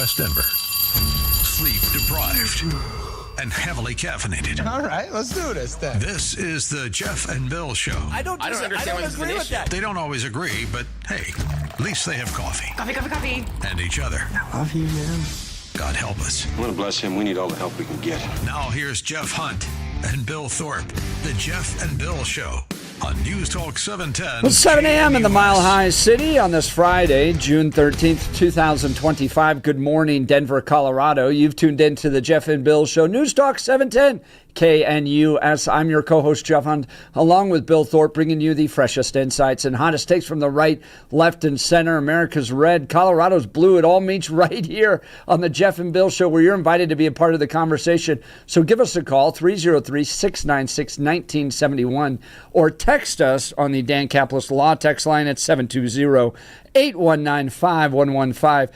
West Denver. Sleep deprived and heavily caffeinated. All right, let's do this then. This is the Jeff and Bill Show. I don't agree with that. They don't always agree, but hey, at least they have coffee. Coffee. And each other. I love you, man. God help us. I want to bless him. We need all the help we can get. Now here's Jeff Hunt and Bill Thorpe. The Jeff and Bill Show on News Talk 710. It's 7 a.m. in the KNUS. Mile High City on this Friday, June 13th, 2025. Good morning, Denver, Colorado. You've tuned in to the Jeff and Bill Show. News Talk 710. KNUS. I'm your co-host, Jeff Hunt, along with Bill Thorpe, bringing you the freshest insights and hottest takes from the right, left, and center. America's red, Colorado's blue. It all meets right here on the Jeff and Bill Show, where you're invited to be a part of the conversation. So give us a call, 303-696-1971, or text us on the Dan Caplis Law text line at 720-819-5115.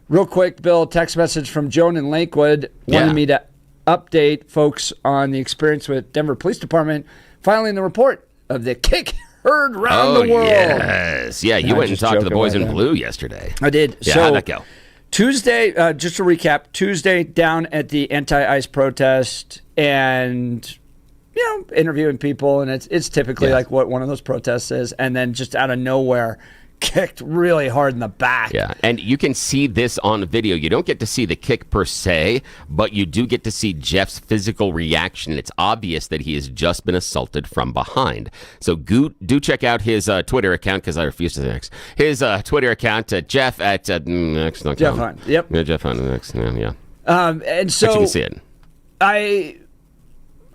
Real quick, Bill, text message from Joan in Lakewood wanted me to update folks on the experience with Denver Police Department filing the report of the kick heard around the world. Yes. Yeah, you went and talked to the boys in blue yesterday. I did. Yeah, So, how'd that go? Tuesday, just to recap, Tuesday down at the anti-ICE protest and, interviewing people. And it's typically like what one of those protests is. And then just out of nowhere, kicked really hard in the back. Yeah, and you can see this on video. You don't get to see the kick per se, but you do get to see Jeff's physical reaction. It's obvious that he has just been assaulted from behind. So do check out his Twitter account, because I refuse to X. His Twitter account, Jeff at X.com. Jeff Hunt. Yep. Yeah, Jeff Hunt. X, yeah. And so But you can see it.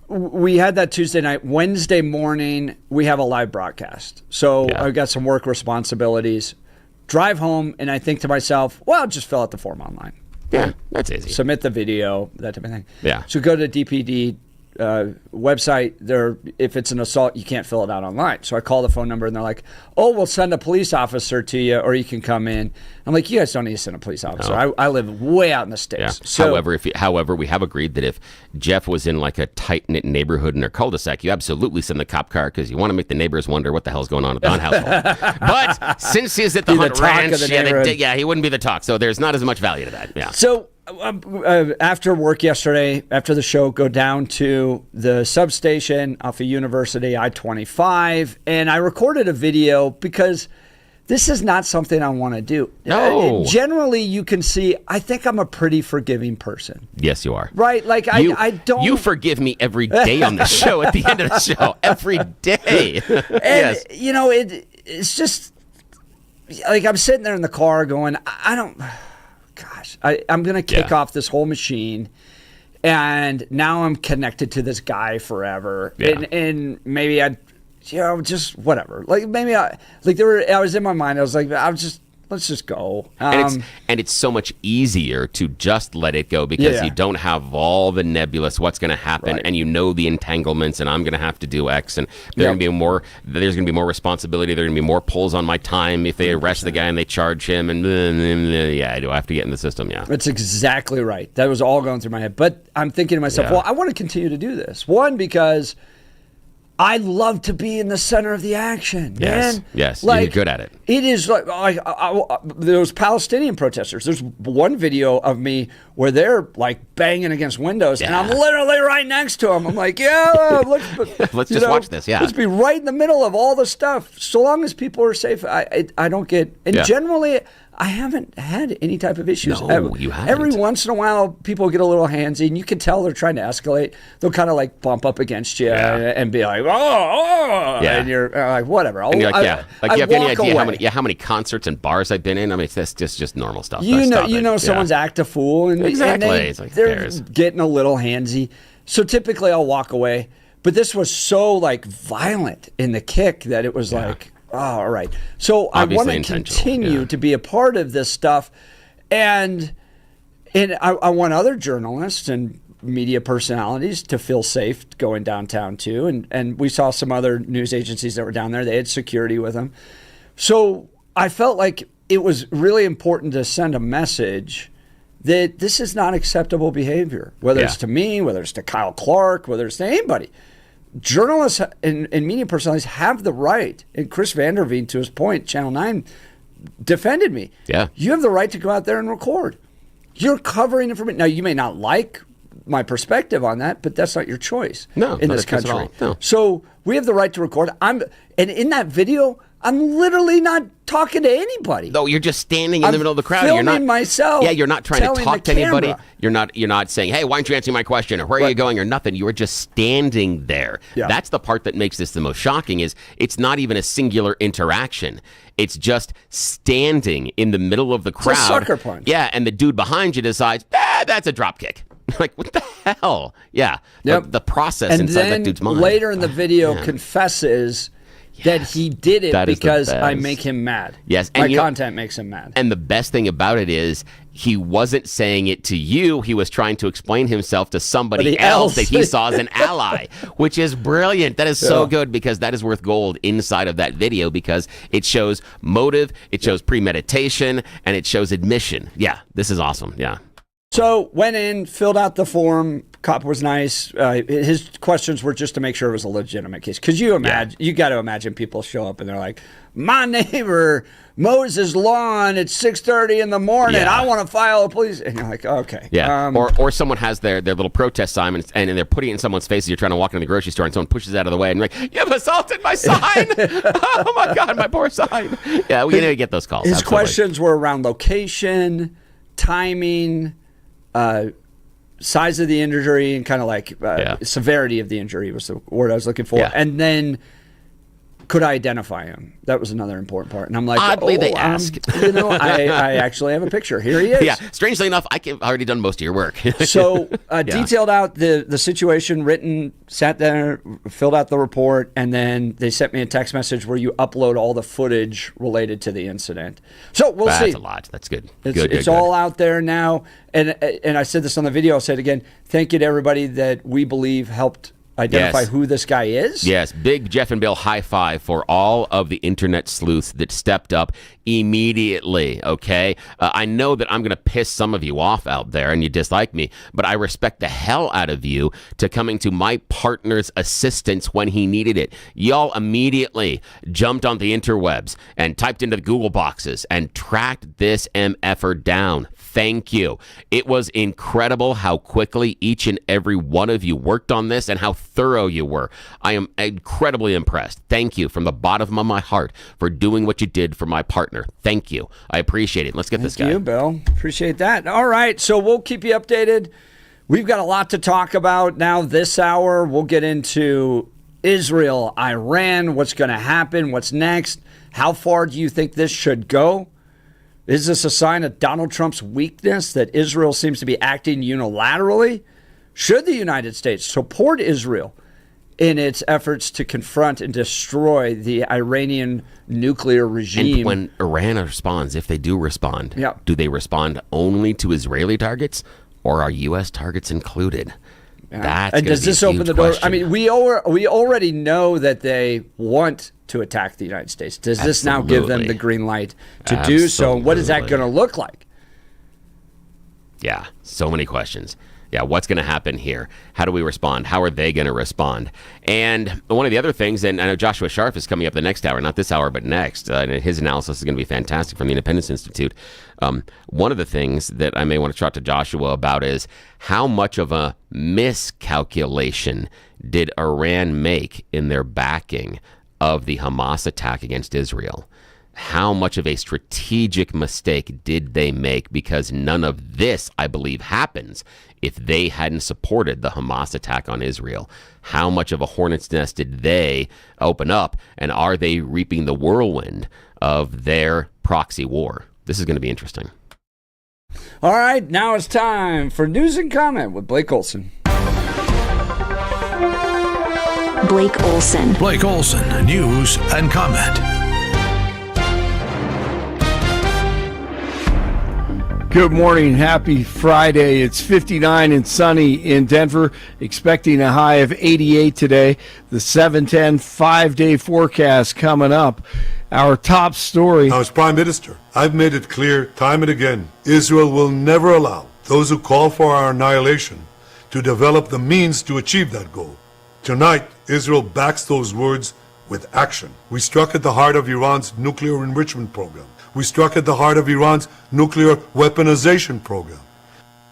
We had that Tuesday night. Wednesday morning, we have a live broadcast. So I've got some work responsibilities. Drive home, and I think to myself, well, I'll just fill out the form online. Yeah, that's easy. Submit the video, that type of thing. Yeah. So go to DPD website. There, if it's an assault, you can't fill it out online. So I call the phone number, and they're like, "Oh, we'll send a police officer to you, or you can come in." I'm like, "You guys don't need to send a police officer. No. I live way out in the sticks." Yeah. So, However, we have agreed that if Jeff was in like a tight-knit neighborhood in their cul-de-sac, you absolutely send the cop car, because you want to make the neighbors wonder what the hell's going on at the Hunt household. But since he's at the Be the Hunt talk ranch, of the neighborhood. he wouldn't be the talk. So there's not as much value to that. Yeah. So after work yesterday, after the show, go down to the substation off of University I-25, and I recorded a video because this is not something I want to do. No. Generally, you can see, I think I'm a pretty forgiving person. Yes, you are. Right? Like, I don't... You forgive me every day on the show, at the end of the show. Every day. And, it's just... Like, I'm sitting there in the car going, I don't... Gosh, I'm going to kick off this whole machine, and now I'm connected to this guy forever. Yeah. And maybe just whatever. Like maybe I was in my mind. I was like, let's just go. And it's so much easier to just let it go, because you don't have all the nebulous what's going to happen, Right. and the entanglements, and I'm going to have to do X, and there's going to be more responsibility. There's going to be more pulls on my time if they arrest the guy and they charge him, and I do have to get in the system. Yeah, That's exactly right. That was all going through my head. But I'm thinking to myself, well, I want to continue to do this. One, because I love to be in the center of the action, man. Yes, like, you're good at it. It is like those Palestinian protesters. There's one video of me where they're like banging against windows, and I'm literally right next to them. I'm like, Let's just watch this. Yeah, let's be right in the middle of all the stuff. So long as people are safe, I don't get. And generally, I haven't had any type of issues. No, you haven't. Every once in a while, people get a little handsy, and you can tell they're trying to escalate. They'll kind of like bump up against you and be like, and you're like, whatever. And you're like, you have any idea away. how many concerts and bars I've been in? I mean, that's just normal stuff. You Stop know, it. someone's act a fool, and Exactly. and It's like, they're cares? getting a little handsy. So typically, I'll walk away. But this was so like violent in the kick that it was like, oh, all right. So Obviously I want to continue to be a part of this stuff, and I want other journalists and media personalities to feel safe going downtown too. And we saw some other news agencies that were down there. They had security with them. So I felt like it was really important to send a message that this is not acceptable behavior, whether it's to me, whether it's to Kyle Clark, whether it's to anybody. Journalists and media personalities have the right, and Chris Vanderveen, to his point, Channel 9, defended me. Yeah. You have the right to go out there and record. You're covering it for me. Now, you may not like my perspective on that, but that's not your choice in this country. At all. No. So we have the right to record. And in that video, I'm literally not talking to anybody. No, you're just standing in the middle of the crowd. Filming You're not myself. Yeah, you're not trying to talk to anybody. Camera. You're not saying, "Hey, why aren't you answering my question?" or "Where are you going?" or nothing. You are just standing there. Yeah. That's the part that makes this the most shocking. Is it's not even a singular interaction. It's just standing in the middle of the crowd. It's a sucker punch. Yeah, and the dude behind you decides, that's a drop kick. Like, what the hell? Yeah. Yep. The process and inside then that dude's mind. later in the video confesses that he did it because I make him mad. Yes. My content makes him mad. And the best thing about it is he wasn't saying it to you. He was trying to explain himself to somebody else that he saw as an ally, which is brilliant. That is so good, because that is worth gold inside of that video, because it shows motive, it shows premeditation, and it shows admission. Yeah, this is awesome. Yeah. So went in, filled out the form. Cop was nice. His questions were just to make sure it was a legitimate case. Because you got to imagine people show up and they're like, "My neighbor mows his lawn at 6:30 in the morning. I want to file a police." And you're like, okay. Yeah. Or someone has their little protest sign and they're putting it in someone's face as you're trying to walk into the grocery store, and someone pushes it out of the way and you're like, "You've assaulted my sign." Oh my God, my poor sign. Yeah, we need to get those calls. His Absolutely. questions were around location, timing, size of the injury, and kind of like severity of the injury was the word I was looking for. Yeah. And then, could I identify him? That was another important part. And I'm like, oddly they ask. I actually have a picture. Here he is. Yeah. Strangely enough, I've already done most of your work. So detailed out the situation, written, sat there, filled out the report, and then they sent me a text message where you upload all the footage related to the incident. So we'll see. That's a lot. That's good. It's all out there now. And I said this on the video. I'll say it again. Thank you to everybody that we believe helped identify who this guy is. Yes, big Jeff and Bill high five for all of the internet sleuths that stepped up immediately, okay? I know that I'm going to piss some of you off out there and you dislike me, but I respect the hell out of you to coming to my partner's assistance when he needed it. Y'all immediately jumped on the interwebs and typed into the Google boxes and tracked this MFer down. Thank you. It was incredible how quickly each and every one of you worked on this and how thorough you were. I am incredibly impressed. Thank you from the bottom of my heart for doing what you did for my partner. Thank you. I appreciate it. Let's get this guy. Thank you, Bill. Appreciate that. All right, so we'll keep you updated. We've got a lot to talk about now this hour. We'll get into Israel, Iran, what's going to happen, what's next. How far do you think this should go? Is this a sign of Donald Trump's weakness that Israel seems to be acting unilaterally? Should the United States support Israel in its efforts to confront and destroy the Iranian nuclear regime? And when Iran responds, if they do respond, do they respond only to Israeli targets, or are U.S. targets included? That's and does this open the door? Question. I mean, we already know that they want to attack the United States. Does this now give them the green light to do so? And what is that going to look like? Yeah, so many questions. Yeah, what's going to happen here? How do we respond? How are they going to respond? And one of the other things, and I know Joshua Sharp is coming up the next hour, not this hour, but next, and his analysis is going to be fantastic from the Independence Institute. One of the things that I may want to talk to Joshua about is how much of a miscalculation did Iran make in their backing of the Hamas attack against Israel? How much of a strategic mistake did they make? Because none of this, I believe, happens if they hadn't supported the Hamas attack on Israel. How much of a hornet's nest did they open up? And are they reaping the whirlwind of their proxy war? This is going to be interesting. All right, now it's time for News and Comment with Blake Olson. Blake Olson. Blake Olson, News and Comment. Good morning. Happy Friday. It's 59 and sunny in Denver, expecting a high of 88 today. The 7-10 5-day forecast coming up. Our top story. Now, as Prime Minister, I've made it clear time and again, Israel will never allow those who call for our annihilation to develop the means to achieve that goal. Tonight, Israel backs those words with action. We struck at the heart of Iran's nuclear enrichment program. We struck at the heart of Iran's nuclear weaponization program.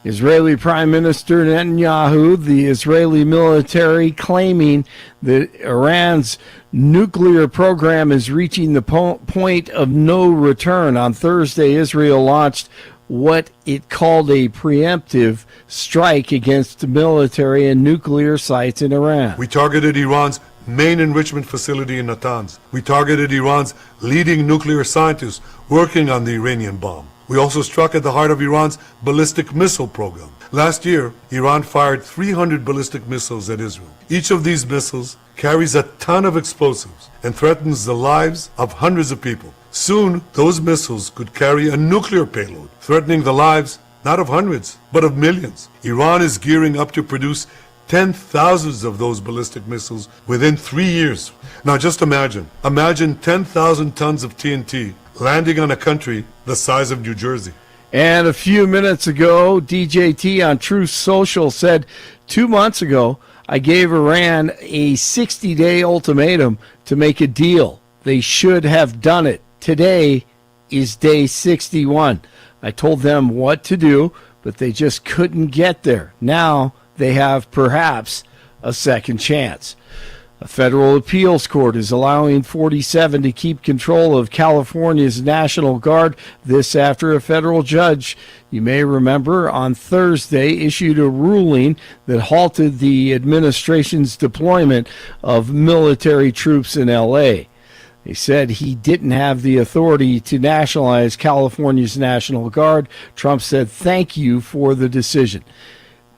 Israeli Prime Minister Netanyahu, the Israeli military claiming that Iran's nuclear program is reaching the point of no return. On Thursday, Israel launched what it called a preemptive strike against military and nuclear sites in Iran. We targeted Iran's main enrichment facility in Natanz. We targeted Iran's leading nuclear scientists working on the Iranian bomb. We also struck at the heart of Iran's ballistic missile program. Last year, Iran fired 300 ballistic missiles at Israel. Each of these missiles carries a ton of explosives and threatens the lives of hundreds of people. Soon, those missiles could carry a nuclear payload, threatening the lives not of hundreds, but of millions. Iran is gearing up to produce 10,000 of those ballistic missiles within 3 years. Now just imagine 10,000 tons of TNT landing on a country the size of New Jersey. And a few minutes ago, DJT on Truth Social said 2 months ago, I gave Iran a 60-day ultimatum to make a deal. They should have done it. Today is day 61. I told them what to do, but they just couldn't get there. Now they have perhaps a second chance. A federal appeals court is allowing 47 to keep control of California's National Guard. This after a federal judge, you may remember, on Thursday issued a ruling that halted the administration's deployment of military troops in L.A. They said he didn't have the authority to nationalize California's National Guard. Trump said, "Thank you for the decision."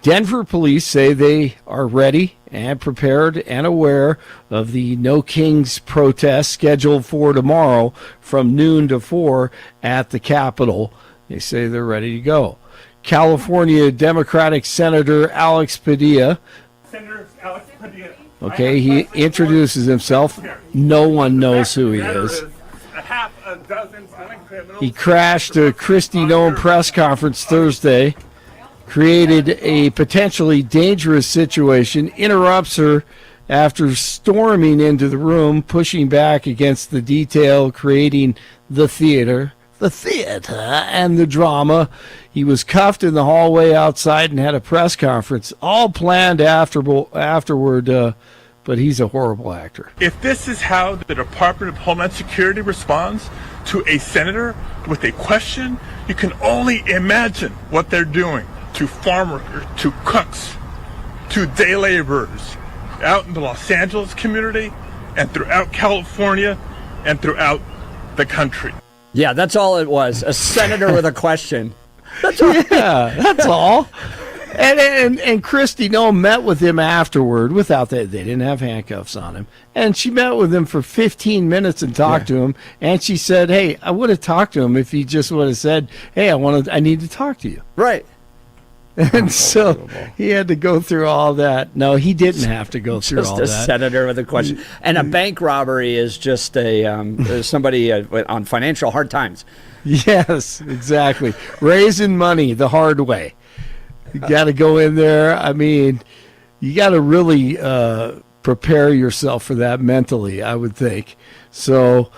Denver police say they are ready and prepared and aware of the No Kings protest scheduled for tomorrow from noon to 4 at the Capitol. They say they're ready to go. California Democratic Senator Alex Padilla. Senator Alex Padilla. Okay, he introduces himself. No one knows who he is. He crashed a Christie Nome press conference Thursday, created a potentially dangerous situation, interrupts her after storming into the room, pushing back against the detail, creating the theater and the drama. He was cuffed in the hallway outside and had a press conference, all planned afterward, but he's a horrible actor. If this is how the Department of Homeland Security responds to a senator with a question, you can only imagine what they're doing to farm workers, to cooks, to day laborers out in the Los Angeles community and throughout California and throughout the country. Yeah, that's all it was. A senator with a question. That's all. Yeah, that's all. And Christy Nome met with him afterward without that. They didn't have handcuffs on him. And she met with him for 15 minutes and talked to him. And she said, hey, I would have talked to him if he just would have said, hey, I need to talk to you. Right. And so he had to go through all that. No, he didn't have to go through all that. Just a senator with a question. And a bank robbery is just a somebody on financial hard times. Yes, exactly. Raising money the hard way. You got to go in there. I mean, you got to really prepare yourself for that mentally, I would think. So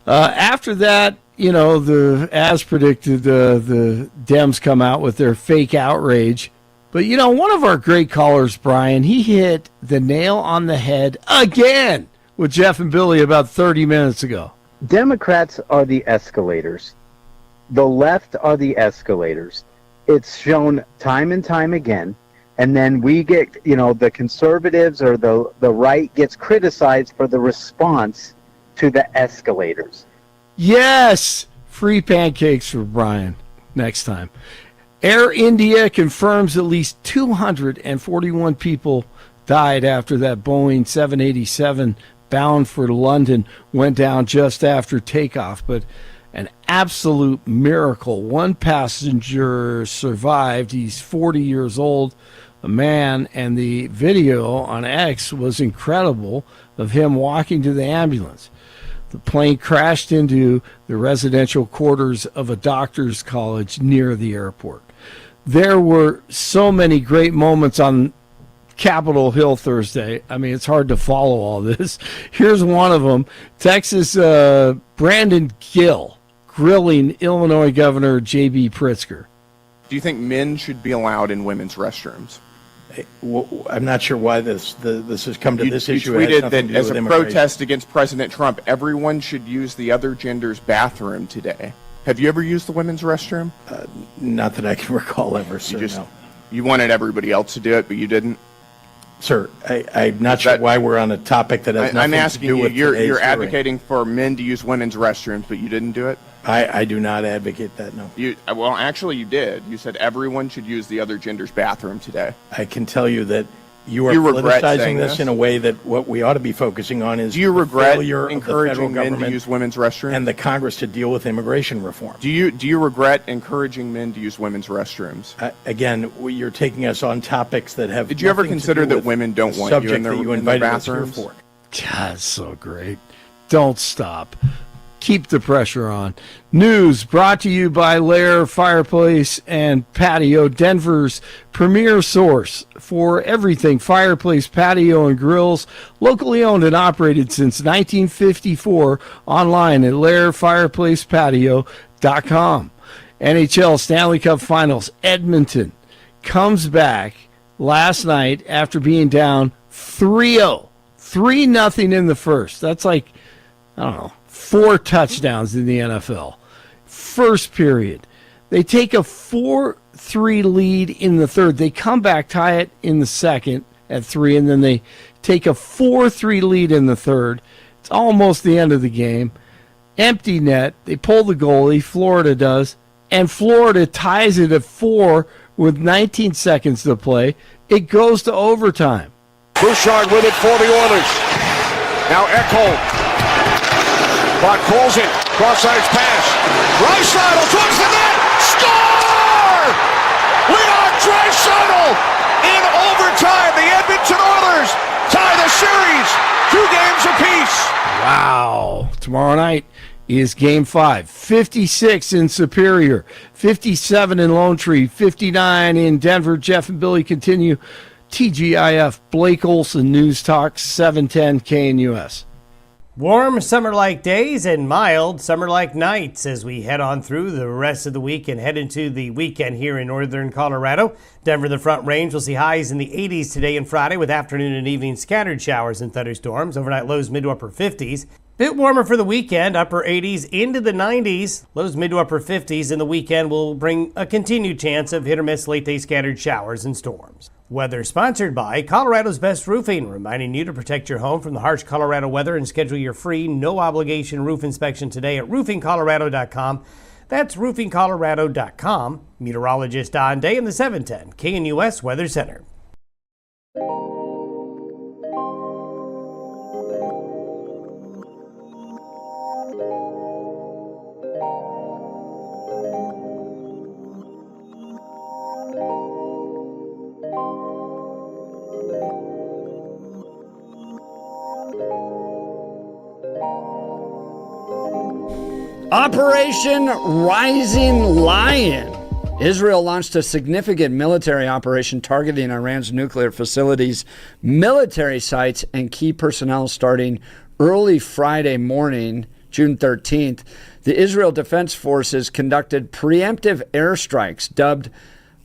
after that, you know, as predicted, the Dems come out with their fake outrage. But, you know, one of our great callers, Brian, he hit the nail on the head again with Jeff and Billy about 30 minutes ago. Democrats are the escalators. The left are the escalators. It's shown time and time again. And then we get, you know, the conservatives or the right gets criticized for the response to the escalators. Yes! Free pancakes for Brian next time. Air India confirms at least 241 people died after that Boeing 787 bound for London went down just after takeoff. But an absolute miracle. One passenger survived. He's 40 years old, a man, and the video on X was incredible of him walking to the ambulance. The plane crashed into the residential quarters of a doctor's college near the airport. There were so many great moments on Capitol Hill Thursday. I mean, it's hard to follow all this. Here's one of them. Texas Brandon Gill grilling Illinois Governor J.B. Pritzker. Do you think men should be allowed in women's restrooms? I'm not sure why this has come to this issue. You It has tweeted nothing that to do as with a immigration. protest against President Trump, everyone should use the other gender's bathroom today. Have you ever used the women's restroom? Not that I can recall ever, sir. No. You wanted everybody else to do it, but you didn't? Sir, I'm not sure why we're on a topic that has I'm nothing asking to do you, with you're today's hearing. advocating for men to use women's restrooms, but you didn't do it? I do not advocate that, no. Well, actually, you did. You said everyone should use the other gender's bathroom today. I can tell you that you are Do you regret politicizing saying this this? in a way that what we ought to be focusing on is Do you the regret failure of the federal encouraging men to government use women's restrooms? and the Congress to deal with immigration reform. Do you regret encouraging men to use women's restrooms? Again, you're taking us on topics that have. Did you ever nothing to consider do that with women don't the want you subject in their, that you in their invited us here bathrooms? for? God, so great. Don't stop. Keep the pressure on. News brought to you by Lair Fireplace and Patio, Denver's premier source for everything fireplace, patio, and grills. Locally owned and operated since 1954. Online at lairfireplacepatio.com. NHL Stanley Cup Finals. Edmonton comes back last night after being down 3-0. 3-0 in the first. That's like, I don't know, 4 touchdowns in the NFL. First period. They take a 4-3 lead in the third. They come back, tie it in the second at 3, and then they take a 4-3 lead in the third. It's almost the end of the game. Empty net. They pull the goalie. Florida does. And Florida ties it at 4 with 19 seconds to play. It goes to overtime. Bouchard with it for the Oilers. Now Ekholm. Clock calls it. Cross-ice pass. Draisaitl towards the net. Score! Leon Draisaitl in overtime. The Edmonton Oilers tie the series. 2 games apiece. Wow. Tomorrow night is Game 5. 56 in Superior, 57 in Lone Tree, 59 in Denver. Jeff and Billy continue. TGIF, Blake Olson, News Talk, 710 KNUS. Warm summer-like days and mild summer-like nights as we head on through the rest of the week and head into the weekend here in northern Colorado. Denver, the Front Range, will see highs in the 80s today and Friday with afternoon and evening scattered showers and thunderstorms. Overnight lows mid to upper 50s. Bit warmer for the weekend, upper 80s into the 90s. Lows mid to upper 50s, and the weekend will bring a continued chance of hit or miss late day scattered showers and storms. Weather sponsored by Colorado's Best Roofing, reminding you to protect your home from the harsh Colorado weather and schedule your free, no-obligation roof inspection today at roofingcolorado.com. That's roofingcolorado.com. Meteorologist Don Day in the 710 KNUS Weather Center. Operation Rising Lion. Israel launched a significant military operation targeting Iran's nuclear facilities, military sites, and key personnel starting early Friday morning, June 13th. The Israel Defense Forces conducted preemptive airstrikes dubbed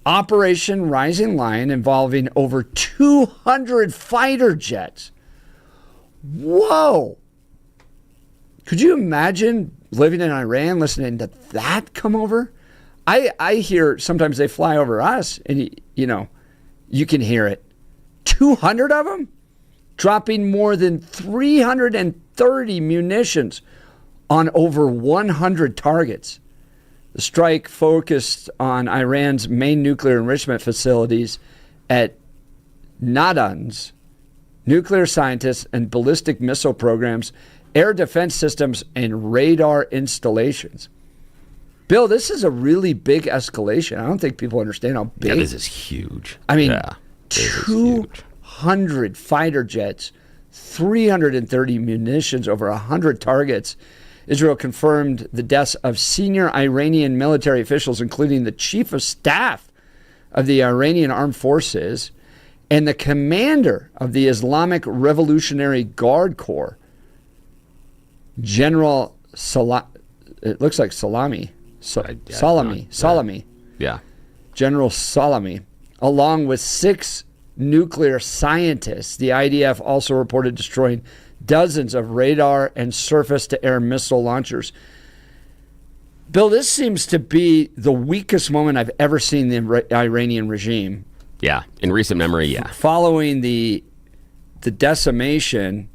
Operation Rising Lion, involving over 200 fighter jets. Whoa! Could you imagine living in Iran, listening to that come over? I hear sometimes they fly over us, and you can hear it. 200 of them dropping more than 330 munitions on over 100 targets. The strike focused on Iran's main nuclear enrichment facilities at Natanz, nuclear scientists and ballistic missile programs, air defense systems, and radar installations. Bill, this is a really big escalation. I don't think people understand how big. Yeah, this is huge. I mean, yeah, 200 fighter jets, 330 munitions, over 100 targets. Israel confirmed the deaths of senior Iranian military officials, including the chief of staff of the Iranian Armed Forces and the commander of the Islamic Revolutionary Guard Corps, General it looks like Salami. Salami. Yeah. General Salami, along with 6 nuclear scientists. The IDF also reported destroying dozens of radar and surface-to-air missile launchers. Bill, this seems to be the weakest moment I've ever seen the Iranian regime. Yeah, in recent memory, yeah. Following the decimation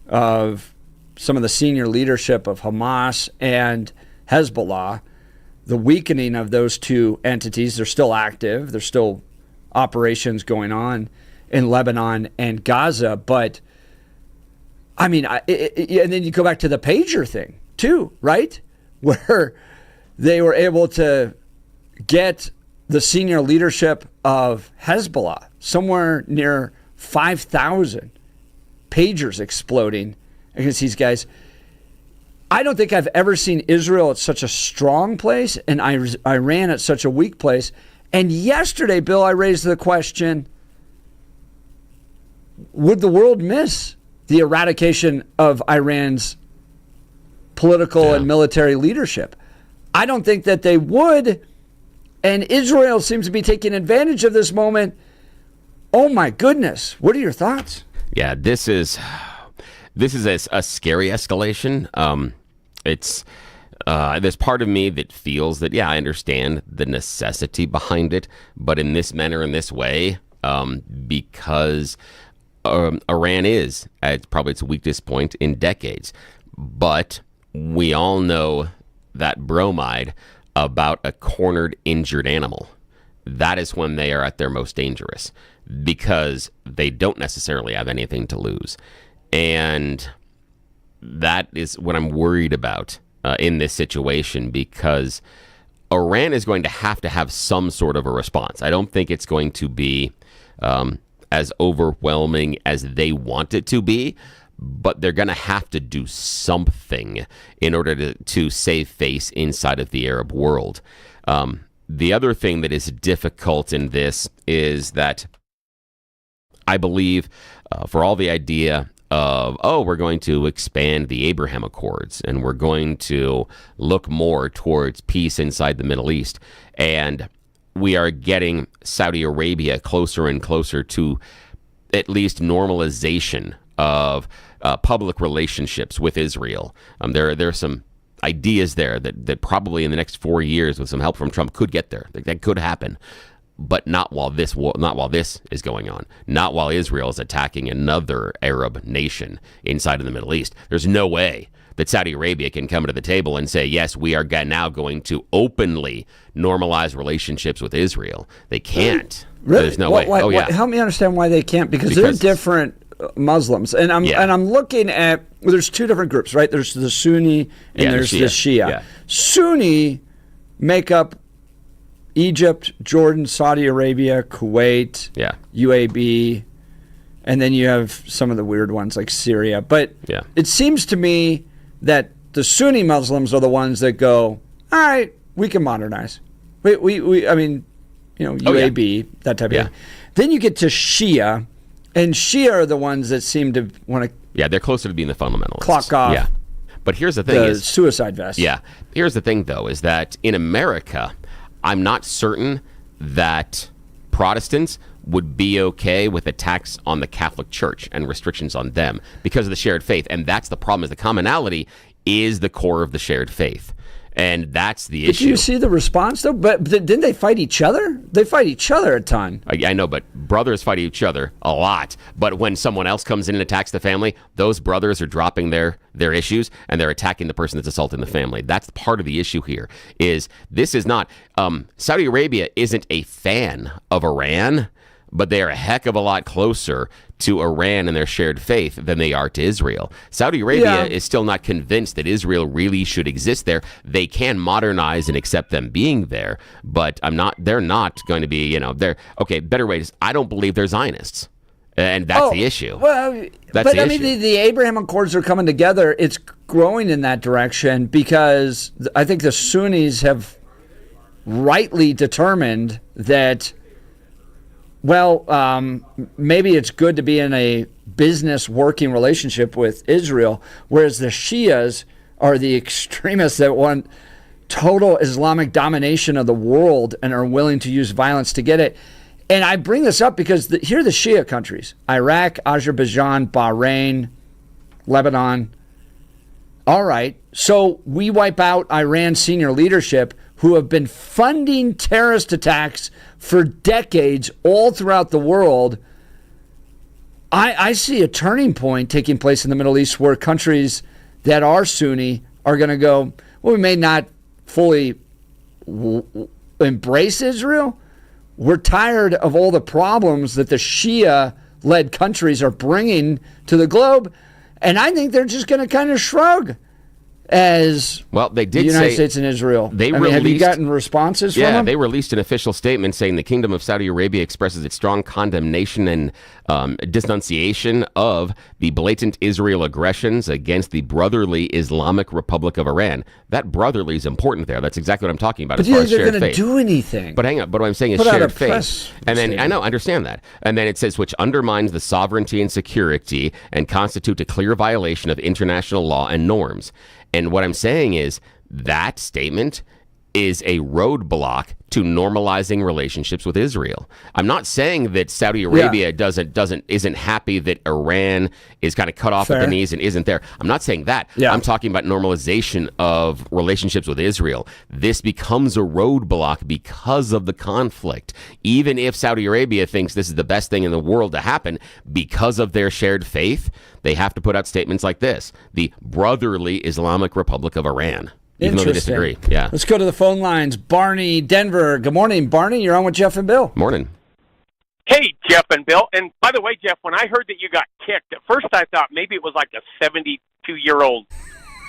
of some of the senior leadership of Hamas and Hezbollah, the weakening of those two entities. They're still active. There's still operations going on in Lebanon and Gaza. But, I mean, and then you go back to the pager thing, too, right? Where they were able to get the senior leadership of Hezbollah, somewhere near 5,000 pagers exploding against these guys. I don't think I've ever seen Israel at such a strong place and Iran at such a weak place. And yesterday, Bill, I raised the question, would the world miss the eradication of Iran's political and military leadership? I don't think that they would. And Israel seems to be taking advantage of this moment. Oh, my goodness. What are your thoughts? Yeah, this is a scary escalation. There's part of me that feels that, yeah, I understand the necessity behind it, but in this manner, in this way, because Iran is at probably its weakest point in decades. But we all know that bromide about a cornered, injured animal. That is when they are at their most dangerous, because they don't necessarily have anything to lose. And that is what I'm worried about in this situation, because Iran is going to have some sort of a response. I don't think it's going to be as overwhelming as they want it to be, but they're going to have to do something in order to save face inside of the Arab world. The other thing that is difficult in this is that I believe for all the idea of, we're going to expand the Abraham Accords and we're going to look more towards peace inside the Middle East, and we are getting Saudi Arabia closer and closer to at least normalization of public relationships with Israel. There are some ideas there that probably in the next 4 years, with some help from Trump, could get there. That could happen, but not while this is going on. Not while Israel is attacking another Arab nation inside of the Middle East. There's no way that Saudi Arabia can come to the table and say, yes, we are now going to openly normalize relationships with Israel. They can't. Really? There's no way. Help me understand why they can't, because they're different Muslims, and I'm looking at, there's two different groups, right? There's the Sunni and there's the Shia. Yeah. Sunni make up Egypt, Jordan, Saudi Arabia, Kuwait, UAB, and then you have some of the weird ones like Syria. But it seems to me that the Sunni Muslims are the ones that go, all right, we can modernize. UAB, that type of thing. Then you get to Shia, and Shia are the ones that seem to want to... Yeah, they're closer to being the fundamentalists. Clock off. Yeah. But here's the thing is... suicide vest. Yeah. Here's the thing, though, is that in America, I'm not certain that Protestants would be okay with attacks on the Catholic Church and restrictions on them because of the shared faith. And that's the problem, is the commonality is the core of the shared faith. And that's the issue. Did you see the response, though? But didn't they fight each other? They fight each other a ton. I know, but brothers fight each other a lot. But when someone else comes in and attacks the family, those brothers are dropping their issues and they're attacking the person that's assaulting the family. That's part of the issue here. Is this is not Saudi Arabia isn't a fan of Iran, but they are a heck of a lot closer to Iran and their shared faith than they are to Israel. Saudi Arabia is still not convinced that Israel really should exist there. They can modernize and accept them being there, but they're not going to be, better way is, I don't believe they're Zionists. And that's the issue. Well, the Abraham Accords are coming together. It's growing in that direction because I think the Sunnis have rightly determined that, maybe it's good to be in a business working relationship with Israel, whereas the Shias are the extremists that want total Islamic domination of the world and are willing to use violence to get it. And I bring this up because here are the Shia countries: Iraq, Azerbaijan, Bahrain, Lebanon. All right, so we wipe out Iran's senior leadership, who have been funding terrorist attacks for decades all throughout the world. I see a turning point taking place in the Middle East where countries that are Sunni are going to go, well, we may not fully embrace Israel. We're tired of all the problems that the Shia-led countries are bringing to the globe. And I think they're just going to kind of shrug as they did the United say States and Israel. Released, have you gotten responses from them? Yeah, they released an official statement saying the Kingdom of Saudi Arabia expresses its strong condemnation and denunciation of the blatant Israel aggressions against the brotherly Islamic Republic of Iran. That brotherly is important there. That's exactly what I'm talking about. But as far as they're shared going to faith. do anything. But hang on. But what I'm saying is Put out shared a faith. press And then, statement. I know, I understand that. And then it says, which undermines the sovereignty and security and constitute a clear violation of international law and norms. And what I'm saying is that statement is a roadblock to normalizing relationships with Israel. I'm not saying that Saudi Arabia isn't happy that Iran is kind of cut off at the knees and isn't there. I'm not saying that. I'm talking about normalization of relationships with Israel. This becomes a roadblock because of the conflict. Even if Saudi Arabia thinks this is the best thing in the world to happen because of their shared faith, they have to put out statements like this: the brotherly Islamic Republic of Iran. Even though they disagree. Yeah. Let's go to the phone lines. Barney, Denver. Good morning, Barney. You're on with Jeff and Bill. Morning. Hey, Jeff and Bill. And by the way, Jeff, when I heard that you got kicked, at first I thought maybe it was like a 72-year-old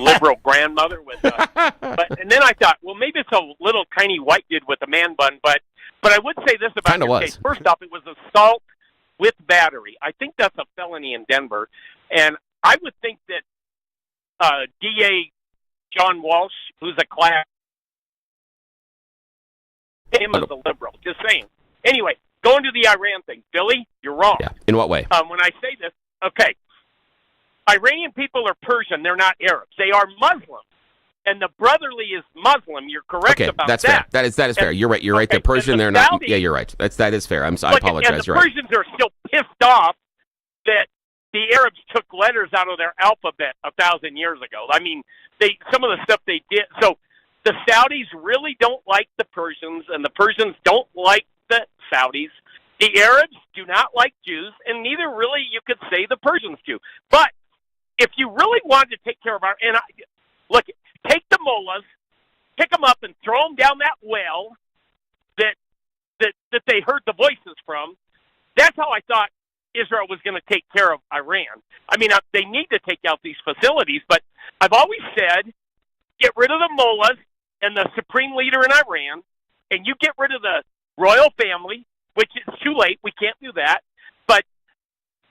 liberal grandmother with and then I thought, well, maybe it's a little tiny white dude with a man bun. But I would say this about your case. First off, it was assault with battery. I think that's a felony in Denver. And I would think that DA John Walsh, who's a class, him as a liberal. Just saying. Anyway, going to the Iran thing. Billy, you're wrong. Yeah. In what way? When I say this, okay, Iranian people are Persian. They're not Arabs. They are Muslim. And the brotherly is Muslim. You're correct about that. That's fair. That is fair. You're right. You're right. They're Persian. They're not. Yeah, you're right. That is fair. I apologize. And the You're right. Persians are still pissed off that the Arabs took letters out of their alphabet 1,000 years ago. I mean, some of the stuff they did. So the Saudis really don't like the Persians, and the Persians don't like the Saudis. The Arabs do not like Jews, and neither really you could say the Persians do. But if you really wanted to take care of look, take the mullahs, pick them up, and throw them down that well that they heard the voices from. That's how I thought Israel was going to take care of Iran. I mean, they need to take out these facilities, but I've always said, get rid of the mullahs and the supreme leader in Iran, and you get rid of the royal family, which is too late. We can't do that. But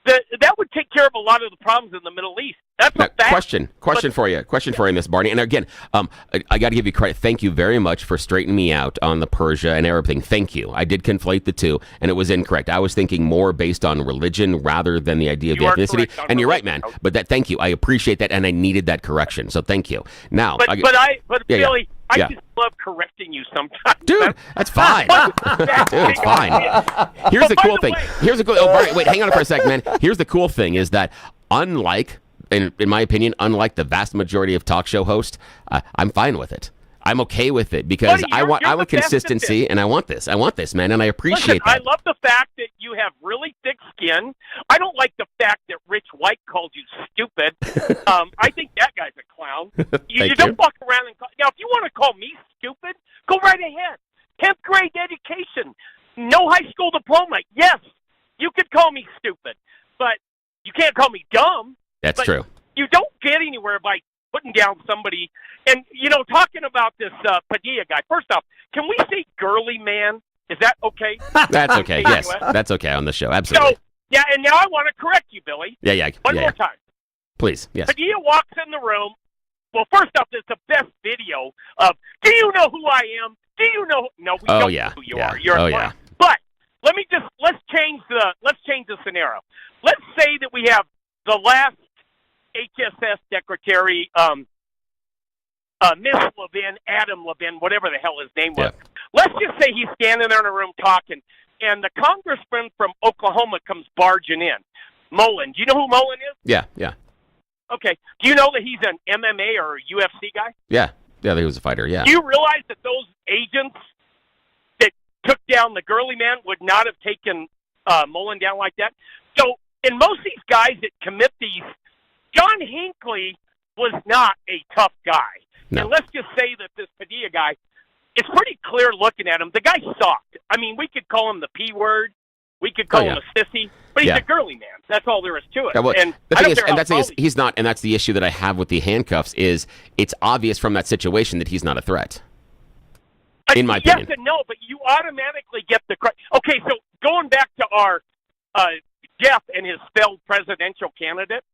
that would take care of a lot of the problems in the Middle East. That's a fact. Question for you in this, Barney. And again, I got to give you credit. Thank you very much for straightening me out on the Persia and Arab thing. Thank you. I did conflate the two, and it was incorrect. I was thinking more based on religion rather than the idea of the ethnicity. And you're right, man. But thank you. I appreciate that, and I needed that correction. So thank you. Now, Billy, I just love correcting you sometimes. Dude, that's fine. Dude, it's fine. Here's the cool thing. Barney, wait, hang on for a second, man. Here's the cool thing is that unlike, in my opinion, unlike the vast majority of talk show hosts, I'm fine with it. I'm okay with it because Buddy, I want consistency, and I want this, man, and I appreciate that. I love the fact that you have really thick skin. I don't like the fact that Rich White called you stupid. I think that guy's a clown. You don't walk around and now, if you want to call me stupid, go right ahead. 10th grade education, no high school diploma. Yes, you could call me stupid, but you can't call me dumb. That's true. You don't get anywhere by putting down somebody. And, talking about this Padilla guy, first off, can we say girly man? Is that okay? That's okay, yes. That's okay on the show, absolutely. So, yeah, and now I want to correct you, Billy. Yeah. One more time. Please, yes. Padilla walks in the room. Well, first off, it's the best video of, do you know who I am? Do you know? No, we don't know who you are. You're a clown. But let's change the scenario. Let's say that we have the last HSS secretary, Miss Levin, Adam Levin, whatever the hell his name was. Let's just say he's standing there in a room talking, and the congressman from Oklahoma comes barging in. Mullen. Do you know who Mullen is? Yeah. Okay. Do you know that he's an MMA or UFC guy? Yeah, he was a fighter, yeah. Do you realize that those agents that took down the Gurley man would not have taken Mullen down like that? So, and most of these guys that commit these, John Hinckley was not a tough guy. No. And let's just say that this Padilla guy, it's pretty clear looking at him. The guy sucked. I mean, we could call him the P word. We could call him a sissy. But he's a Gurley man. That's all there is to it. Yeah, well, and the thing is, he's not, and that's the issue that I have with the handcuffs, is it's obvious from that situation that he's not a threat. In my opinion. Yes and no, but you automatically get the credit. Okay, so going back to our Jeff and his failed presidential candidate.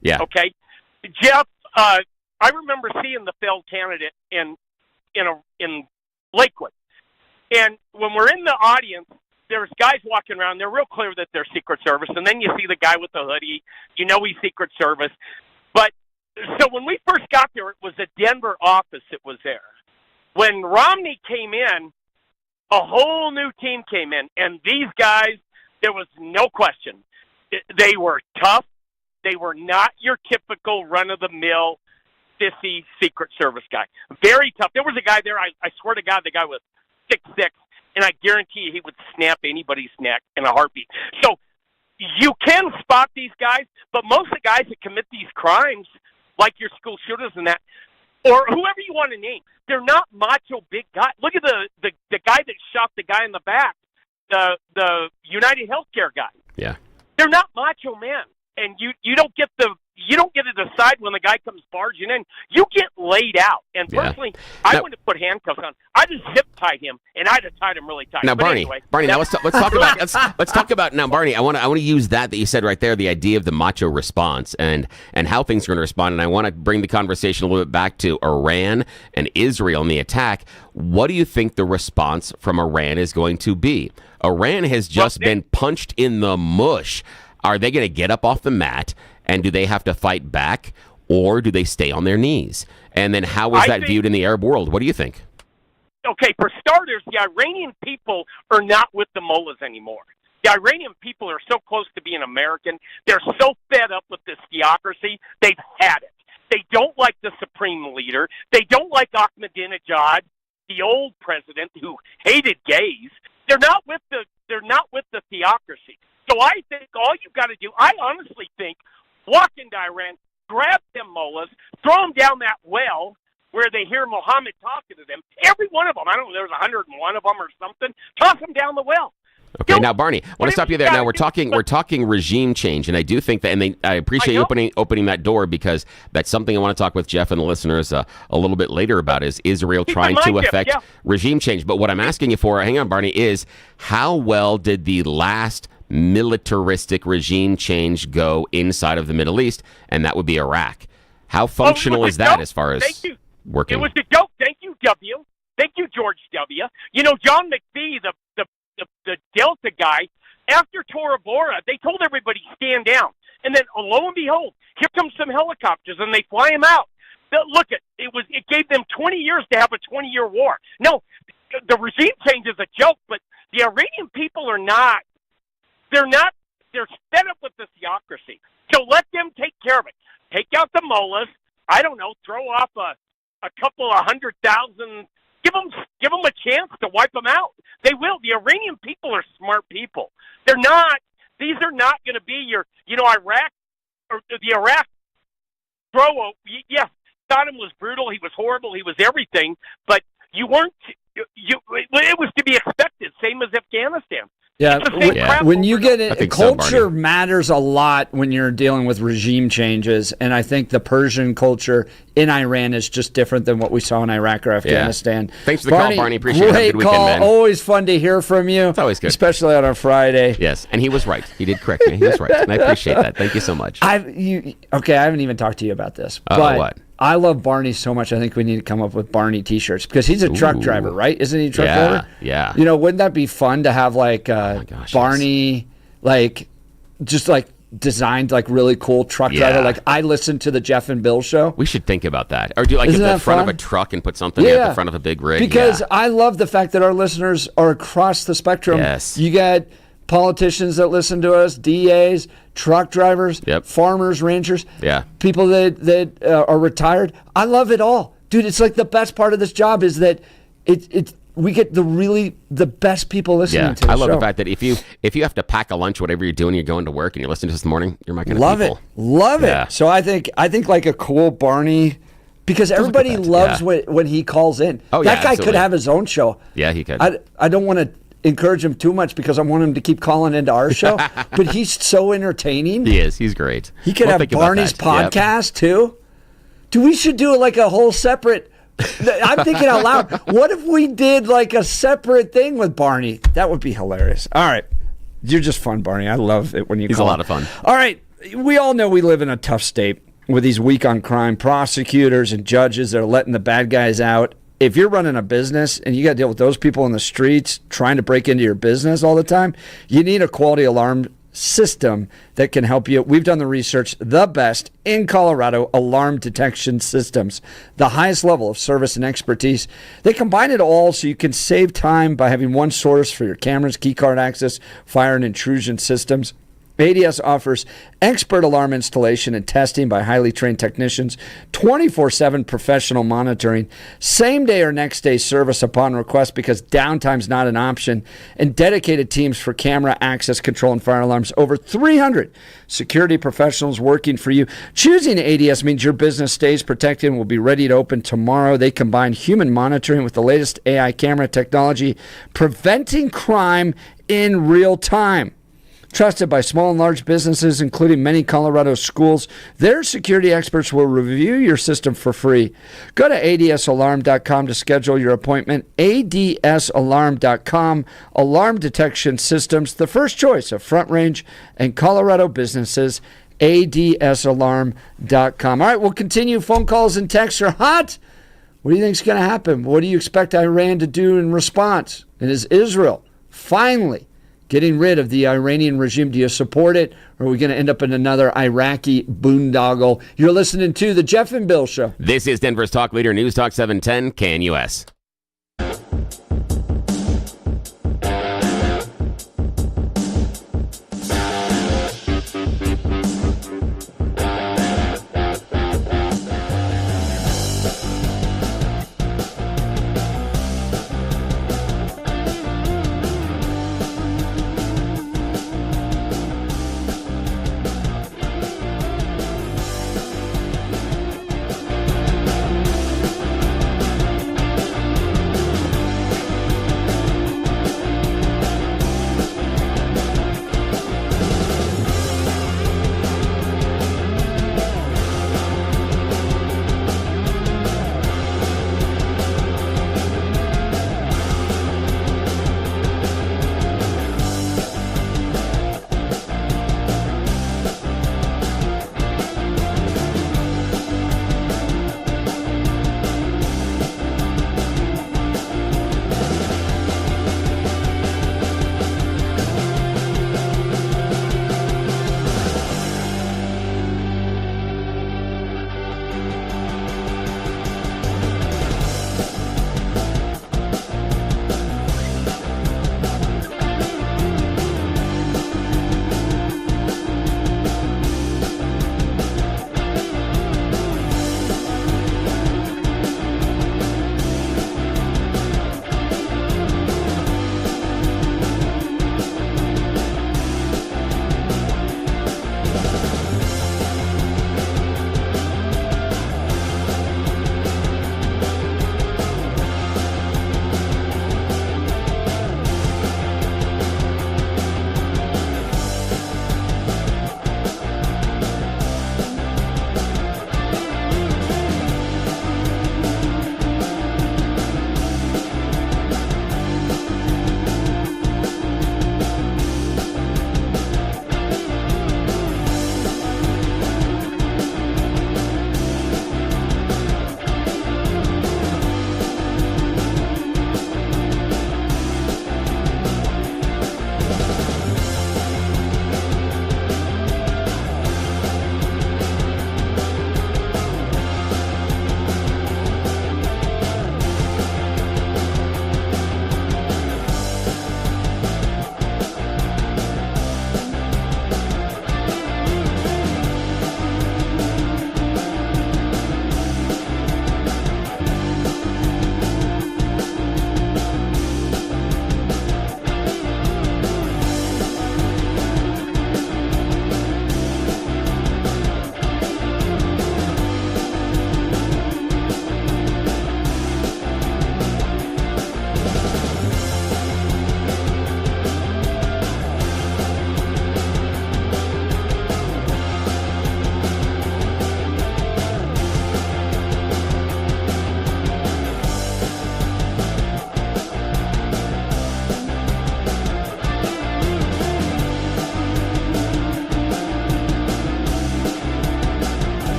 Yeah. Okay. Jeff, I remember seeing the failed candidate in Lakewood. And when we're in the audience, there's guys walking around. They're real clear that they're Secret Service. And then you see the guy with the hoodie. You know he's Secret Service. But so when we first got there, it was the Denver office that was there. When Romney came in, a whole new team came in. And these guys, there was no question. They were tough. They were not your typical run-of-the-mill, sissy Secret Service guy. Very tough. There was a guy there, I swear to God, the guy was 6'6", and I guarantee you he would snap anybody's neck in a heartbeat. So you can spot these guys, but most of the guys that commit these crimes, like your school shooters and that, or whoever you want to name, they're not macho big guys. Look at the guy that shot the guy in the back, the United Healthcare guy. Yeah. They're not macho men. And you don't get to decide when the guy comes barging in. You get laid out. And personally, I wouldn't have put handcuffs on. I just zip tied him, and I'd have tied him really tight. Now, but Barney, anyway, now let's talk about let's talk about now, Barney. I want to use that you said right there, the idea of the macho response and how things are going to respond. And I want to bring the conversation a little bit back to Iran and Israel and the attack. What do you think the response from Iran is going to be? Iran has just been punched in the mush. Are they going to get up off the mat, and do they have to fight back, or do they stay on their knees? And then how is that viewed in the Arab world? What do you think? Okay, for starters, the Iranian people are not with the mullahs anymore. The Iranian people are so close to being American. They're so fed up with this theocracy. They've had it. They don't like the supreme leader. They don't like Ahmadinejad, the old president who hated gays. They're not with the theocracy. So I think all you've got to do, I honestly think, walk into Iran, grab them mullahs, throw them down that well where they hear Muhammad talking to them. Every one of them, I don't know, there's 101 of them or something. Toss them down the well. Okay, now Barney, I want to stop you there. Now we're talking regime change, and I do think that, and I appreciate you opening that door, because that's something I want to talk with Jeff and the listeners a little bit later about, is Israel trying to affect regime change. But what I'm asking you for, hang on, Barney, is how well did the last militaristic regime change go inside of the Middle East, and that would be Iraq? How functional is that as far as working? It was a joke. Thank you, W. Thank you, George W. You know, John McPhee, the Delta guy, after Tora Bora, they told everybody stand down. And then, lo and behold, here comes some helicopters, and they fly them out. Look, it gave them 20 years to have a 20-year war. No, the regime change is a joke, but the Iranian people are not. They're fed up with the theocracy. So let them take care of it. Take out the mullahs. I don't know, throw off a couple of 100,000. Give them a chance to wipe them out. They will. The Iranian people are smart people. They're not. These are not going to be your, Iraq or the Iraq throw. Yes, Saddam was brutal. He was horrible. He was everything. But you weren't. It was to be expected. Same as Afghanistan. Yeah, when you get it, culture so, matters a lot when you're dealing with regime changes, and I think the Persian culture in Iran is just different than what we saw in Iraq or Afghanistan. Yeah. Thanks for the call, Barney. Appreciate it. Have a good weekend, man. Always fun to hear from you. It's always good, especially on a Friday. Yes, and he was right. He did correct me. He was right, and I appreciate that. Thank you so much. I haven't even talked to you about this, but what? I love Barney so much. I think we need to come up with Barney T-shirts, because he's a truck driver, right? Isn't he a truck driver? Yeah. Wouldn't that be fun to have Barney, just designed like really cool truck driver. Like I listen to the Jeff and Bill show. We should think about that. Or do like Isn't at the that front fun? of a truck and put something at the front of a big rig. Because I love the fact that our listeners are across the spectrum. Yes. You got politicians that listen to us, DAs, truck drivers, farmers, ranchers, people that are retired. I love it all. Dude, it's like the best part of this job is that we get the best people listening to the I love show. the fact that if you have to pack a lunch, whatever you're doing, you're going to work and you're listening to this in the morning, you're my kind of people. Love it. So I think like a cool Barney, because everybody loves when he calls in. Oh, that guy absolutely. could have his own show. Yeah, he could. I don't want to encourage him too much because I want him to keep calling into our show, but he's so entertaining. He is. He's great. He could We'll have think about Barney's that. podcast too. Dude, we should do like a whole separate. I'm thinking out loud. What if we did like a separate thing with Barney? That would be hilarious. All right. You're just fun, Barney. I love it when you He's call. a lot of fun. All right. We all know we live in a tough state with these weak on crime prosecutors and judges that are letting the bad guys out. If you're running a business and you got to deal with those people in the streets trying to break into your business all the time, you need a quality alarm system that can help you. We've done the research, the best in Colorado alarm detection systems, the highest level of service and expertise. They combine it all so you can save time by having one source for your cameras, key card access, fire and intrusion systems. ADS offers expert alarm installation and testing by highly trained technicians, 24/7 professional monitoring, same day or next day service upon request because downtime's not an option, and dedicated teams for camera access control and fire alarms. Over 300 security professionals working for you. Choosing ADS means your business stays protected and will be ready to open tomorrow. They combine human monitoring with the latest AI camera technology, preventing crime in real time. Trusted by small and large businesses, including many Colorado schools, their security experts will review your system for free. Go to adsalarm.com to schedule your appointment. adsalarm.com. Alarm detection systems, the first choice of Front Range and Colorado businesses. adsalarm.com. All right, we'll continue. Phone calls and texts are hot. What do you think is going to happen? What do you expect Iran to do in response? And is Israel finally getting rid of the Iranian regime? Do you support it? Or are we going to end up in another Iraqi boondoggle? You're listening to The Jeff and Bill Show. This is Denver's Talk Leader, News Talk 710, KNUS.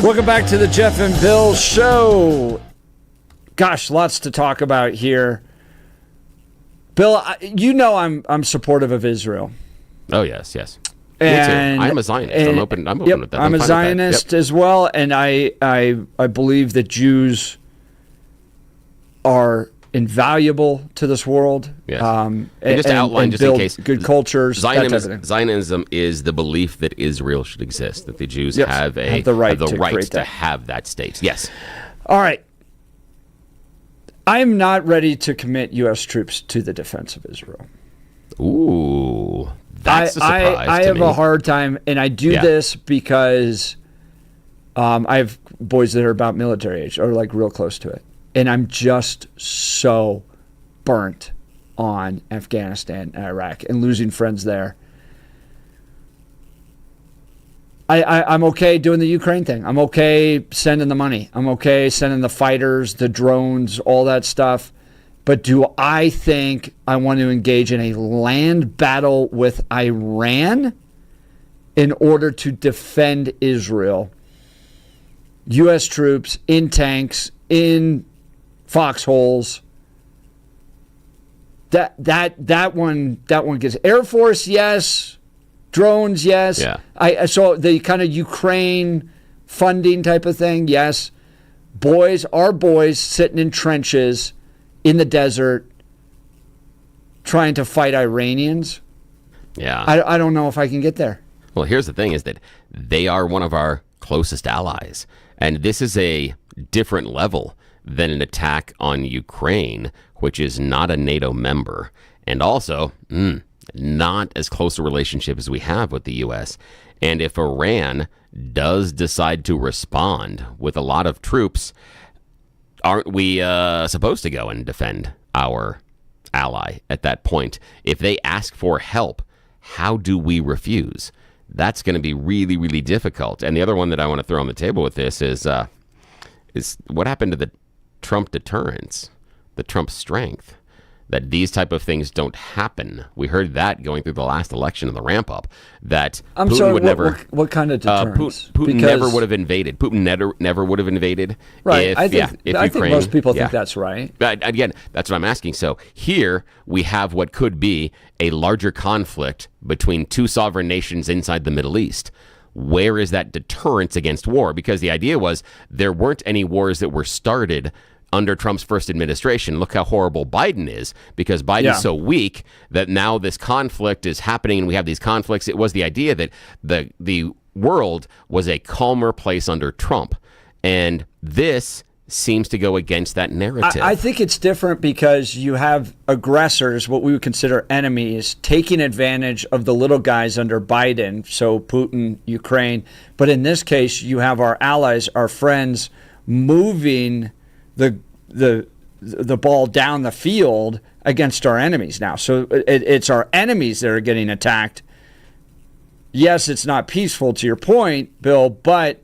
Welcome back to the Jeff and Bill Show. Gosh, lots to talk about here. Bill, you know I'm supportive of Israel. Oh yes, yes. And, Me too. I'm a Zionist. I'm open with that. I'm a fine with that. Zionist Yep. as well, and I believe that Jews are invaluable to this world. Yes. And just to outline, just build in case, good cultures. that type of thing. Zionism is the belief that Israel should exist, that the Jews Yes, have the right to create to that. have that state. Yes. All right. I'm not ready to commit U.S. troops to the defense of Israel. Ooh, that's a surprise I to have me. a hard time, and I do this because I have boys that are about military age or like real close to it, and I'm just so burnt on Afghanistan and Iraq and losing friends there. I'm okay doing the Ukraine thing. I'm okay sending the money. I'm okay sending the fighters, the drones, all that stuff. But do I think I want to engage in a land battle with Iran in order to defend Israel? U.S. troops in tanks, in foxholes. That one gets Air Force, yes. Drones, yes. Yeah. I saw the kind of Ukraine funding type of thing, yes. Our boys sitting in trenches in the desert trying to fight Iranians. Yeah. I don't know if I can get there. Well, here's the thing is that they are one of our closest allies. And this is a different level than an attack on Ukraine, which is not a NATO member. And also, not as close a relationship as we have with the U.S. And if Iran does decide to respond with a lot of troops, aren't we supposed to go and defend our ally at that point? If they ask for help, how do we refuse? That's going to be really, really difficult. And the other one that I want to throw on the table with this is what happened to the Trump deterrence, the Trump strength, that these type of things don't happen. We heard that going through the last election in the ramp up, that Putin would never. What kind of deterrence? Putin never would have invaded. Putin never would have invaded. Right. I If think Ukraine, most people think that's right. But again, that's what I'm asking. So here we have what could be a larger conflict between two sovereign nations inside the Middle East. Where is that deterrence against war? Because the idea was there weren't any wars that were started under Trump's first administration. Look how horrible Biden is, because Biden's so weak that now this conflict is happening and we have these conflicts. It was the idea that the world was a calmer place under Trump. And this seems to go against that narrative. I think it's different because you have aggressors, what we would consider enemies, taking advantage of the little guys under Biden, so Putin, Ukraine. But in this case, you have our allies, our friends, moving the ball down the field against our enemies now. So it's our enemies that are getting attacked. Yes, it's not peaceful to your point, Bill, but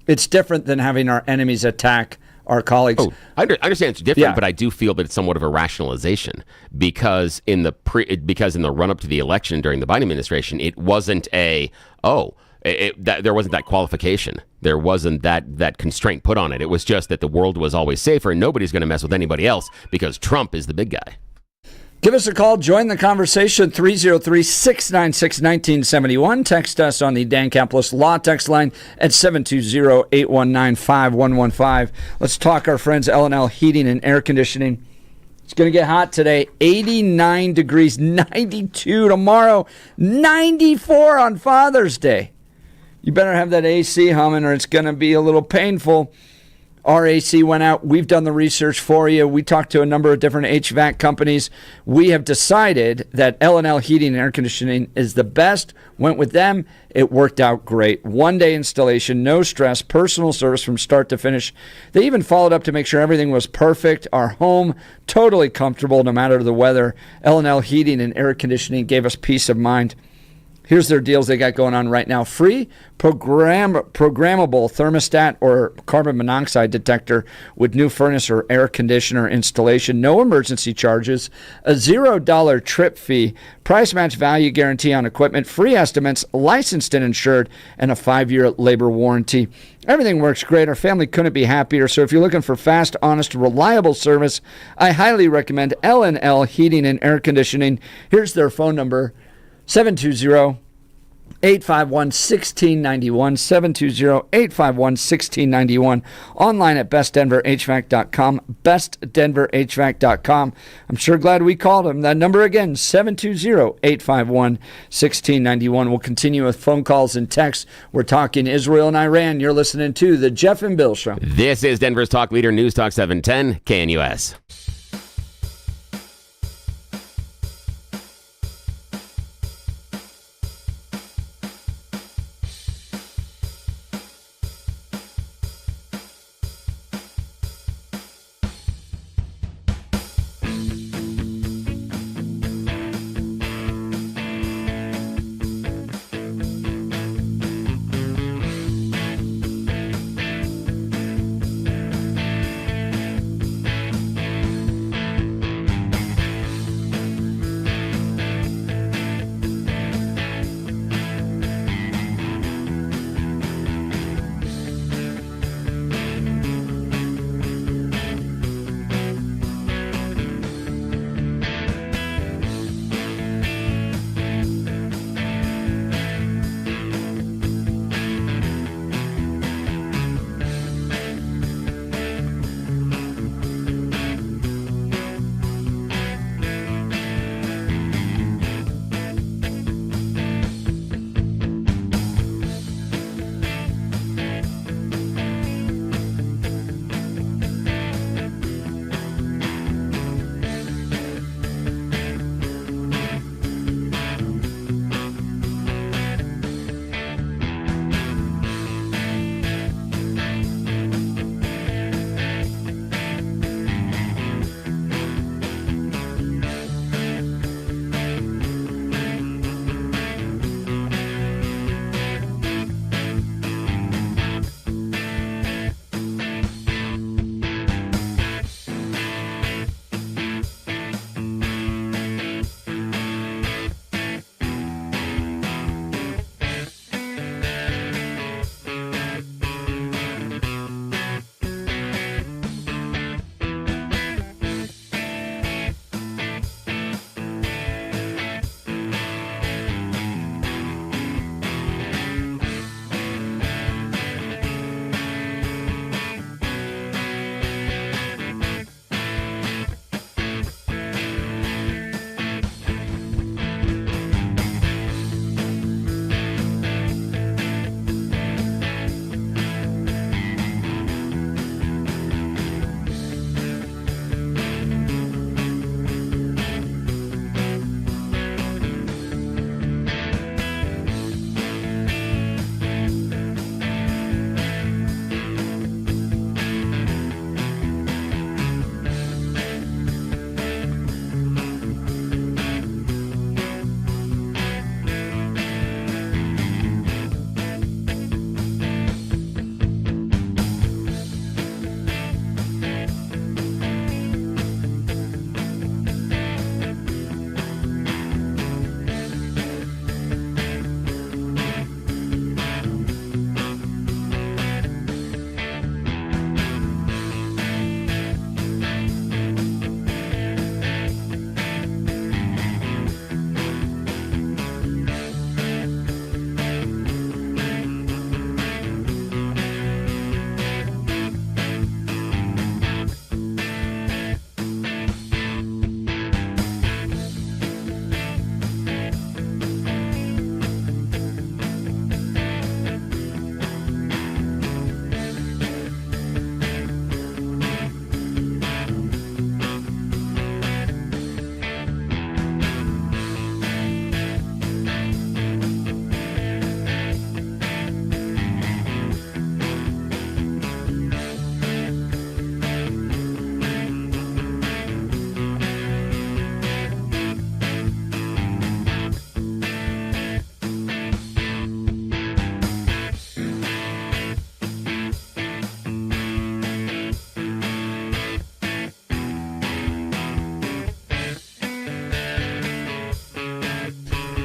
it's different than having our enemies attack our colleagues. Oh, I understand it's different, but I do feel that it's somewhat of a rationalization because in the run up to the election during the Biden administration, it wasn't there wasn't that qualification. There wasn't that constraint put on it. It was just that the world was always safer and nobody's going to mess with anybody else because Trump is the big guy. Give us a call. Join the conversation. 303-696-1971. Text us on the Dan Caplis Law text line at 720-819-5115. Let's talk our friends L&L Heating and Air Conditioning. It's going to get hot today. 89 degrees, 92 tomorrow, 94 on Father's Day. You better have that AC humming or it's going to be a little painful. Our AC went out. We've done the research for you. We talked to a number of different HVAC companies. We have decided that L&L Heating and Air Conditioning is the best. Went with them. It worked out great. 1-day installation, no stress, personal service from start to finish. They even followed up to make sure everything was perfect. Our home, totally comfortable no matter the weather. L&L Heating and Air Conditioning gave us peace of mind. Here's their deals they got going on right now. Free programmable thermostat or carbon monoxide detector with new furnace or air conditioner installation. No emergency charges. A $0 trip fee. Price match value guarantee on equipment. Free estimates. Licensed and insured. And a 5-year labor warranty. Everything works great. Our family couldn't be happier. So if you're looking for fast, honest, reliable service, I highly recommend L&L Heating and Air Conditioning. Here's their phone number, 720-851-1691, 720-851-1691, online at bestdenverhvac.com, bestdenverhvac.com. I'm sure glad we called them. That number again, 720-851-1691. We'll continue with phone calls and texts. We're talking Israel and Iran. You're listening to The Jeff and Bill Show. This is Denver's Talk Leader, News Talk 710, KNUS.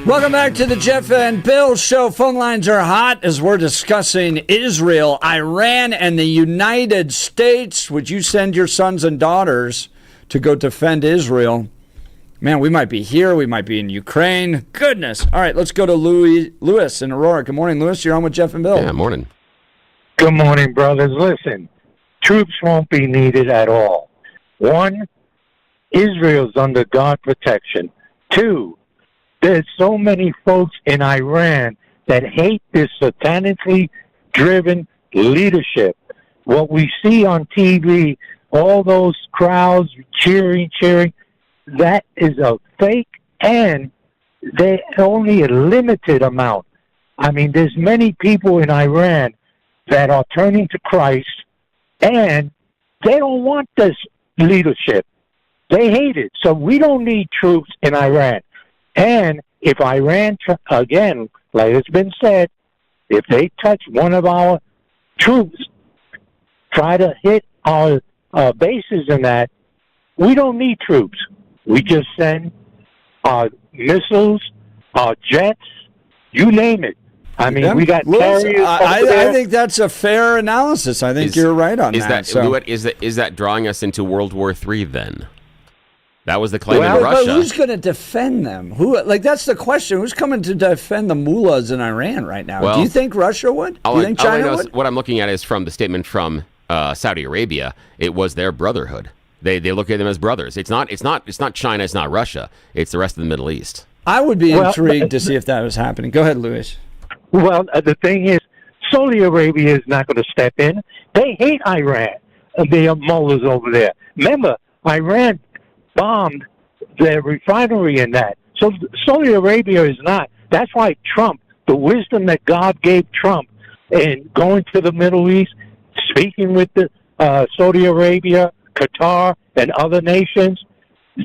Welcome back to the Jeff and Bill Show. Phone lines are hot as we're discussing Israel, Iran, and the United States. Would you send your sons and daughters to go defend Israel? Man, we might be here. We might be in Ukraine. Goodness. All right, let's go to Lewis in Aurora. Good morning, Lewis. You're on with Jeff and Bill. Yeah, morning. Good morning, brothers. Listen, troops won't be needed at all. 1, Israel's under God protection. 2, there's so many folks in Iran that hate this satanically driven leadership. What we see on TV, all those crowds cheering, that is a fake, and they only a limited amount. I mean, there's many people in Iran that are turning to Christ, and they don't want this leadership. They hate it. So we don't need troops in Iran. And if Iran, again, like it's been said, if they touch one of our troops, try to hit our bases in that, we don't need troops. We just send our missiles, our jets, you name it. I mean, we got carriers. I think that's a fair analysis. I think you're right on that. Is that drawing us into World War III then? That was the claim in Russia. Russia. But who's going to defend them? That's the question. Who's coming to defend the mullahs in Iran right now? Well, do you think Russia would? Do you think China would? What I'm looking at is from the statement from Saudi Arabia. It was their brotherhood. They look at them as brothers. It's not China. It's not Russia. It's the rest of the Middle East. I would be intrigued to see if that was happening. Go ahead, Luis. Well, the thing is, Saudi Arabia is not going to step in. They hate Iran. The mullahs over there. Remember, Iran bombed their refinery in that. So Saudi Arabia is not. That's why Trump, the wisdom that God gave Trump in going to the Middle East, speaking with the Saudi Arabia, Qatar, and other nations,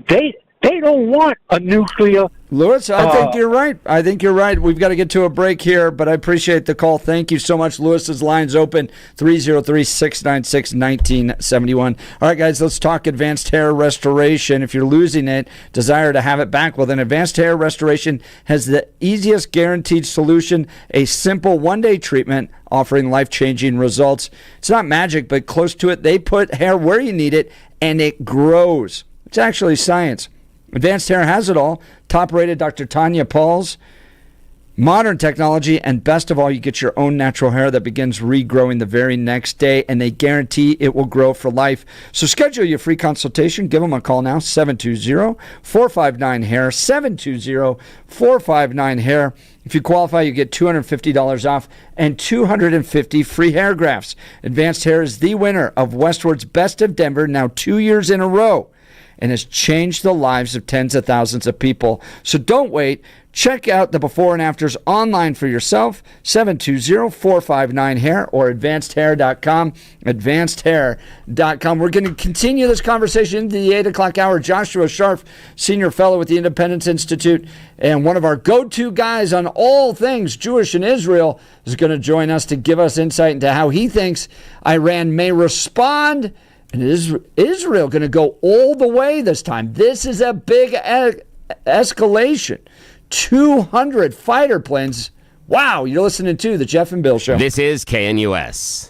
they don't want a nuclear. Lewis, I think you're right. I think you're right. We've got to get to a break here, but I appreciate the call. Thank you so much. Lewis's line's open, 303-696-1971. All right, guys, let's talk advanced hair restoration. If you're losing it, desire to have it back, well, then Advanced Hair Restoration has the easiest guaranteed solution, a simple one-day treatment offering life-changing results. It's not magic, but close to it. They put hair where you need it, and it grows. It's actually science. Advanced Hair has it all. Top-rated Dr. Tanya Pauls. Modern technology, and best of all, you get your own natural hair that begins regrowing the very next day, and they guarantee it will grow for life. So schedule your free consultation. Give them a call now, 720-459-HAIR, 720-459-HAIR. If you qualify, you get $250 off and 250 free hair grafts. Advanced Hair is the winner of Westward's Best of Denver now 2 years in a row, and has changed the lives of tens of thousands of people. So don't wait. Check out the before and afters online for yourself, 720-459-HAIR or advancedhair.com, advancedhair.com. We're going to continue this conversation into the 8 o'clock hour. Joshua Sharf, senior fellow with the Independence Institute, and one of our go-to guys on all things Jewish and Israel, is going to join us to give us insight into how he thinks Iran may respond. And is Israel going to go all the way this time? This is a big escalation. 200 fighter planes. Wow, you're listening to The Jeff and Bill Show. This is KNUS.